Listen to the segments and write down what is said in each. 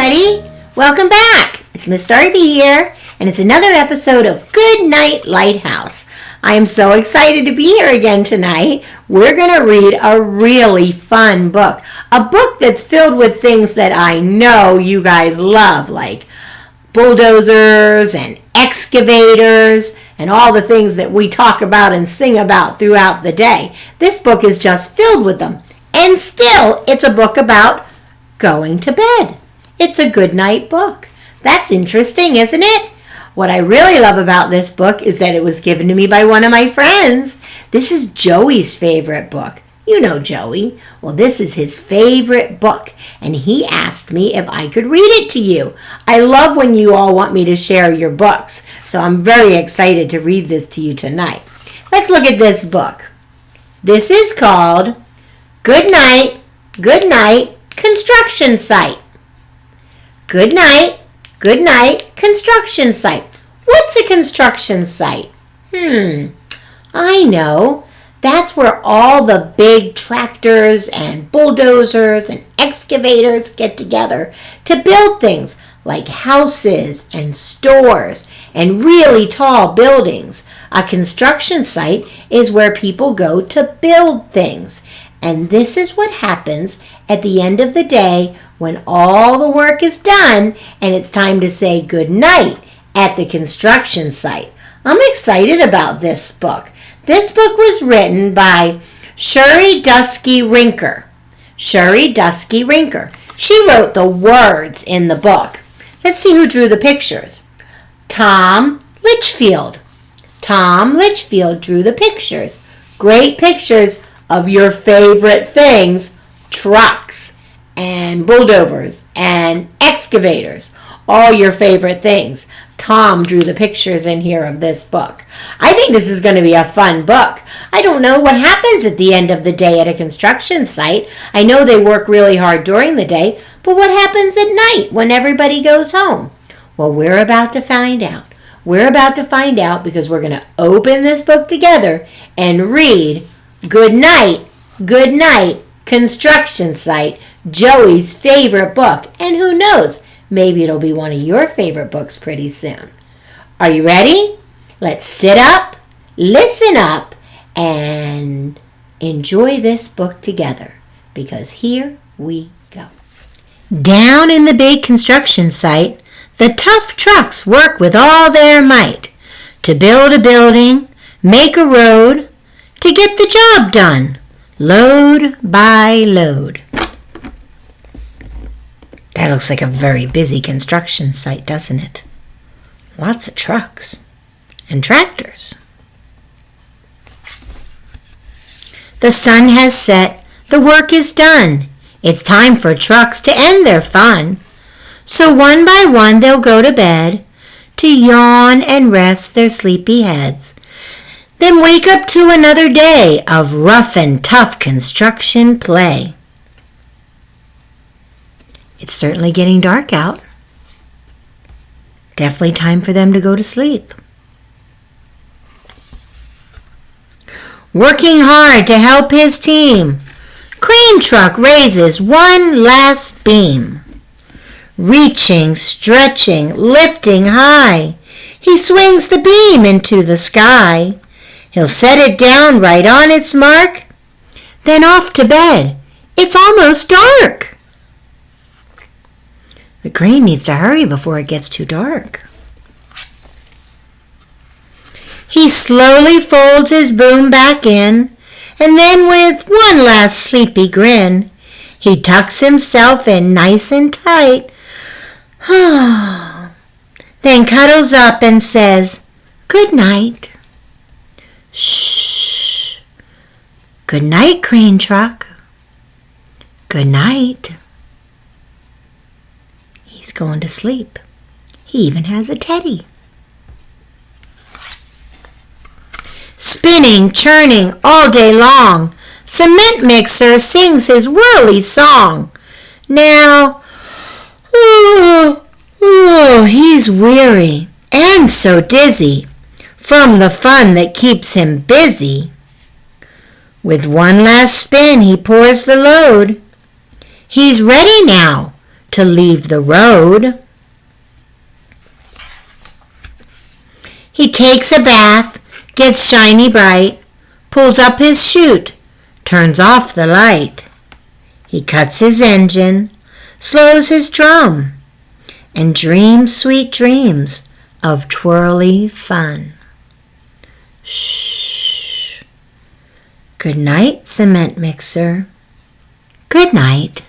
everybody. Welcome back. It's Miss Dorothy here, and it's another episode of Goodnight, Lighthouse. I am so excited to be here again tonight. We're going to read a really fun book. A book that's filled with things that I know you guys love, like bulldozers and excavators and all the things that we talk about and sing about throughout the day. This book is just filled with them. And still, it's a book about going to bed. It's a good night book. That's interesting, isn't it? What I really love about this book is that it was given to me by one of my friends. This is Joey's favorite book. You know Joey. Well, this is his favorite book, and he asked me if I could read it to you. I love when you all want me to share your books, so I'm very excited to read this to you tonight. Let's look at this book. This is called Goodnight, Construction Site. Goodnight, construction site. What's a construction site? I know. That's where all the big tractors and bulldozers and excavators get together to build things like houses and stores and really tall buildings. A construction site is where people go to build things. And this is what happens at the end of the day when all the work is done and it's time to say goodnight at the construction site. I'm excited about this book. This book was written by Sheri Rinker. Sheri Rinker. She wrote the words in the book. Let's see who drew the pictures. Tom Litchfield. Tom Litchfield drew the pictures. Great pictures of your favorite things, trucks and bulldozers and excavators, all your favorite things. Tom drew the pictures in here of this book. I think this is going to be a fun book. I don't know what happens at the end of the day at a construction site. I know they work really hard during the day, but what happens at night when everybody goes home? Well, we're about to find out. We're about to find out because we're going to open this book together and read Goodnight, Construction Site, Joey's favorite book. And who knows, maybe it'll be one of your favorite books pretty soon. Are you ready? Let's sit up, listen up, and enjoy this book together, because here we go. Down in the big construction site, the tough trucks work with all their might to build a building, make a road, to get the job done, load by load. That looks like a very busy construction site, doesn't it? Lots of trucks and tractors. The sun has set, the work is done. It's time for trucks to end their fun. So one by one they'll go to bed, to yawn and rest their sleepy heads. Then wake up to another day of rough and tough construction play. It's certainly getting dark out. Definitely time for them to go to sleep. Working hard to help his team, crane truck raises one last beam. Reaching, stretching, lifting high, he swings the beam into the sky. He'll set it down right on its mark, then off to bed. It's almost dark. The crane needs to hurry before it gets too dark. He slowly folds his boom back in, and then with one last sleepy grin, he tucks himself in nice and tight, then cuddles up and says, "Good night." Shh. Good night, crane truck. Good night. He's going to sleep. He even has a teddy. Spinning, churning all day long, cement mixer sings his whirly song. Now, he's weary and so dizzy from the fun that keeps him busy. With one last spin, he pours the load. He's ready now to leave the road. He takes a bath, gets shiny bright, pulls up his chute, turns off the light. He cuts his engine, slows his drum, and dreams sweet dreams of twirly fun. Shh. Good night, cement mixer. Good night.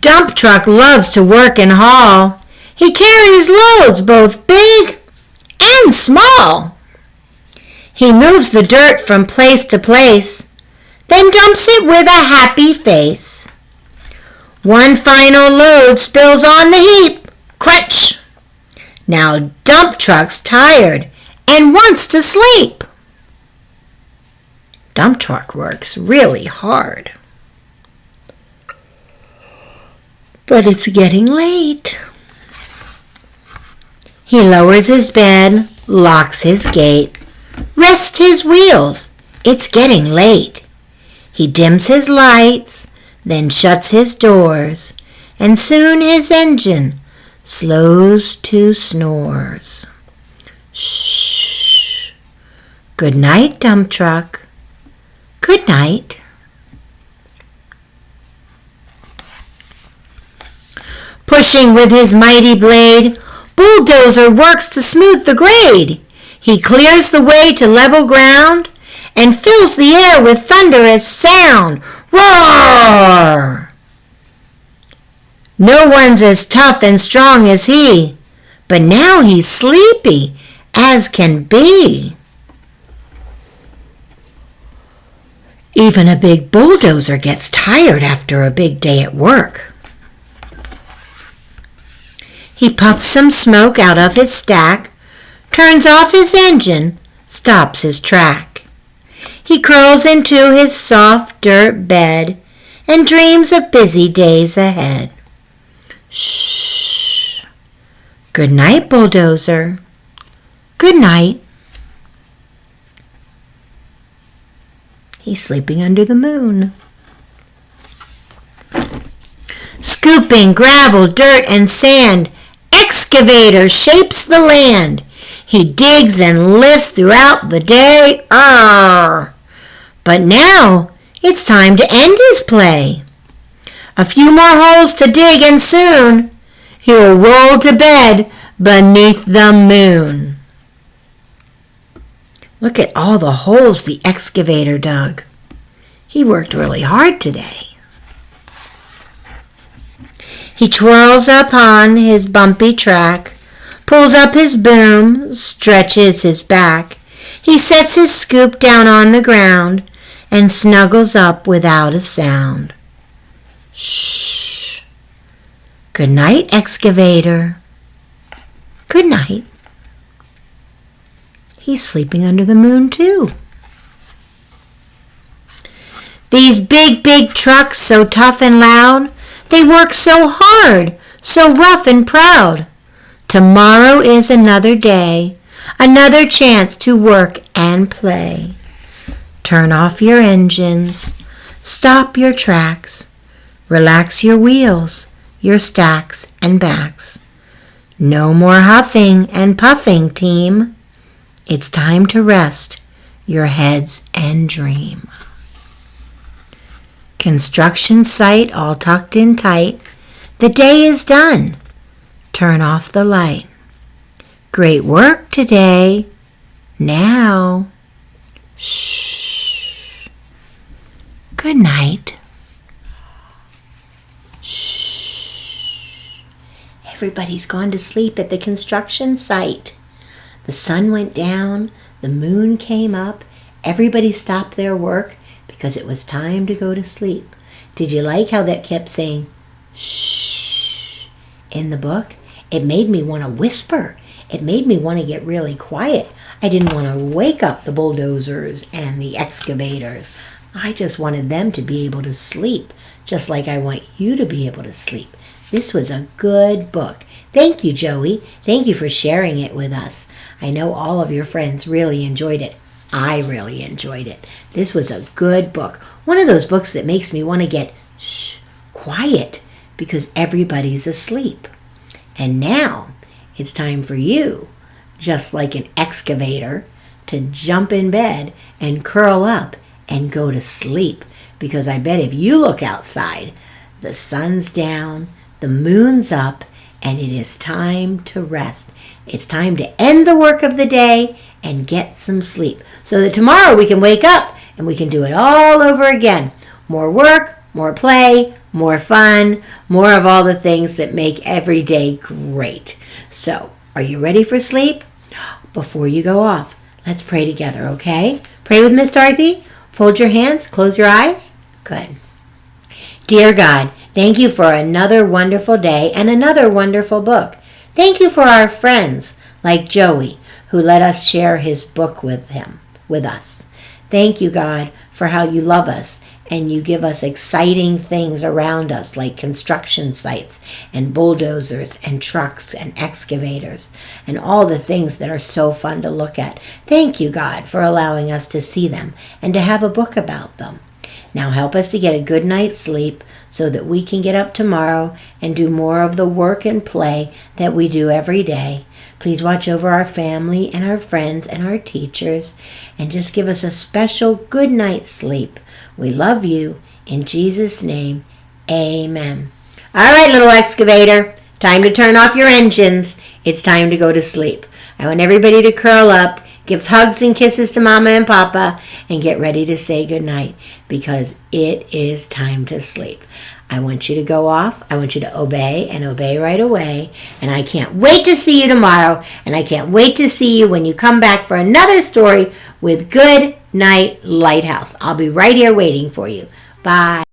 Dump truck loves to work and haul. He carries loads both big and small. He moves the dirt from place to place, then dumps it with a happy face. One final load spills on the heap. Crunch! Now dump truck's tired and wants to sleep. Dump truck works really hard. But it's getting late. He lowers his bed, locks his gate, rests his wheels. It's getting late. He dims his lights, then shuts his doors, and soon his engine slows to snores. Shh. Good night, dump truck. Good night. Pushing with his mighty blade, bulldozer works to smooth the grade. He clears the way to level ground and fills the air with thunderous sound. Roar! No one's as tough and strong as he, but now he's sleepy as can be. Even a big bulldozer gets tired after a big day at work. He puffs some smoke out of his stack, turns off his engine, stops his track. He curls into his soft dirt bed and dreams of busy days ahead. Shh. Good night, bulldozer. Good night. He's sleeping under the moon. Scooping gravel, dirt, and sand, excavator shapes the land. He digs and lifts throughout the day. But now it's time to end his play. A few more holes to dig and soon he'll roll to bed beneath the moon. Look at all the holes the excavator dug. He worked really hard today. He twirls upon his bumpy track, pulls up his boom, stretches his back. He sets his scoop down on the ground and snuggles up without a sound. Shh. Good night, excavator. Good night. He's sleeping under the moon too. These big trucks, so tough and loud, they work so hard, so rough and proud. Tomorrow is another day, another chance to work and play. Turn off your engines, stop your tracks, relax your wheels, your stacks and backs. No more huffing and puffing, team. It's time to rest your heads and dream. Construction site all tucked in tight. The day is done. Turn off the light. Great work today. Now, shh. Good night. Shh. Everybody's gone to sleep at the construction site. The sun went down, the moon came up, everybody stopped their work because it was time to go to sleep. Did you like how that kept saying, shh, in the book? It made me want to whisper. It made me want to get really quiet. I didn't want to wake up the bulldozers and the excavators. I just wanted them to be able to sleep, just like I want you to be able to sleep. This was a good book. Thank you, Joey. Thank you for sharing it with us. I know all of your friends really enjoyed it. I really enjoyed it. This was a good book. One of those books that makes me want to get quiet because everybody's asleep. And now it's time for you, just like an excavator, to jump in bed and curl up and go to sleep. Because I bet if you look outside, the sun's down, the moon's up, and it is time to rest. It's time to end the work of the day and get some sleep so that tomorrow we can wake up and we can do it all over again. More work, more play, more fun, more of all the things that make every day great. So, are you ready for sleep? Before you go off, let's pray together, okay? Pray with Miss Dorothy. Fold your hands, close your eyes. Good. Dear God, thank you for another wonderful day and another wonderful book. Thank you for our friends like Joey, who let us share his book with us. Thank you, God, for how you love us and you give us exciting things around us like construction sites and bulldozers and trucks and excavators and all the things that are so fun to look at. Thank you, God, for allowing us to see them and to have a book about them. Now help us to get a good night's sleep so that we can get up tomorrow and do more of the work and play that we do every day. Please watch over our family and our friends and our teachers and just give us a special good night's sleep. We love you. In Jesus' name, amen. All right, little excavator, time to turn off your engines. It's time to go to sleep. I want everybody to curl up, give hugs and kisses to Mama and Papa, and get ready to say goodnight because it is time to sleep. I want you to go off. I want you to obey and obey right away. And I can't wait to see you tomorrow. And I can't wait to see you when you come back for another story with Good Night Lighthouse. I'll be right here waiting for you. Bye.